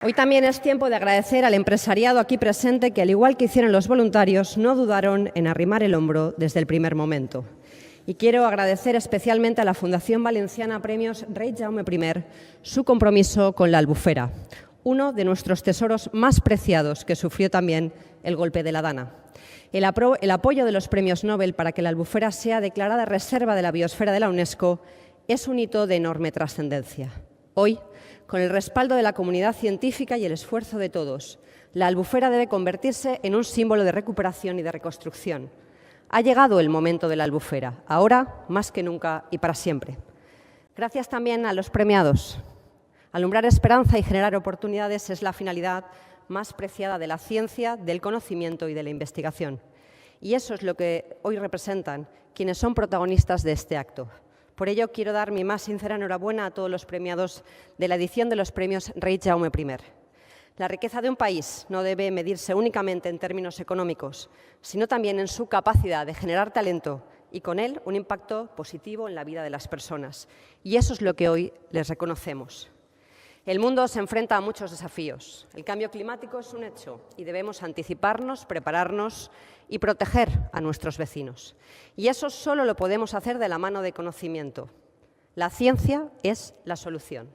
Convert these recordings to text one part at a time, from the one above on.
Hoy también es tiempo de agradecer al empresariado aquí presente que, al igual que hicieron los voluntarios, no dudaron en arrimar el hombro desde el primer momento. Y quiero agradecer especialmente a la Fundación Valenciana Premios Rei Jaume I su compromiso con la Albufera, uno de nuestros tesoros más preciados que sufrió también el golpe de la Dana. El apoyo de los premios Nobel para que la Albufera sea declarada Reserva de la Biosfera de la UNESCO es un hito de enorme trascendencia. Hoy, con el respaldo de la comunidad científica y el esfuerzo de todos, la Albufera debe convertirse en un símbolo de recuperación y de reconstrucción. Ha llegado el momento de la Albufera, ahora más que nunca y para siempre. Gracias también a los premiados. Alumbrar esperanza y generar oportunidades es la finalidad más preciada de la ciencia, del conocimiento y de la investigación. Y eso es lo que hoy representan quienes son protagonistas de este acto. Por ello, quiero dar mi más sincera enhorabuena a todos los premiados de la edición de los premios Rei Jaume I. La riqueza de un país no debe medirse únicamente en términos económicos, sino también en su capacidad de generar talento y, con él, un impacto positivo en la vida de las personas. Y eso es lo que hoy les reconocemos. El mundo se enfrenta a muchos desafíos. El cambio climático es un hecho y debemos anticiparnos, prepararnos y proteger a nuestros vecinos. Y eso solo lo podemos hacer de la mano de conocimiento. La ciencia es la solución.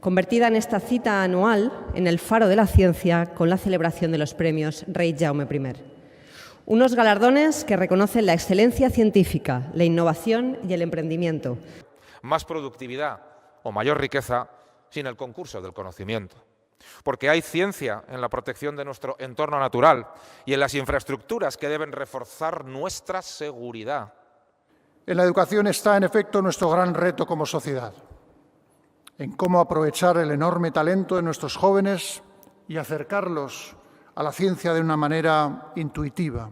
Convertida en esta cita anual en el faro de la ciencia con la celebración de los premios Rei Jaume I. Unos galardones que reconocen la excelencia científica, la innovación y el emprendimiento. Más productividad o mayor riqueza sin el concurso del conocimiento. Porque hay ciencia en la protección de nuestro entorno natural y en las infraestructuras que deben reforzar nuestra seguridad. En la educación está, en efecto, nuestro gran reto como sociedad, en cómo aprovechar el enorme talento de nuestros jóvenes y acercarlos a la ciencia de una manera intuitiva.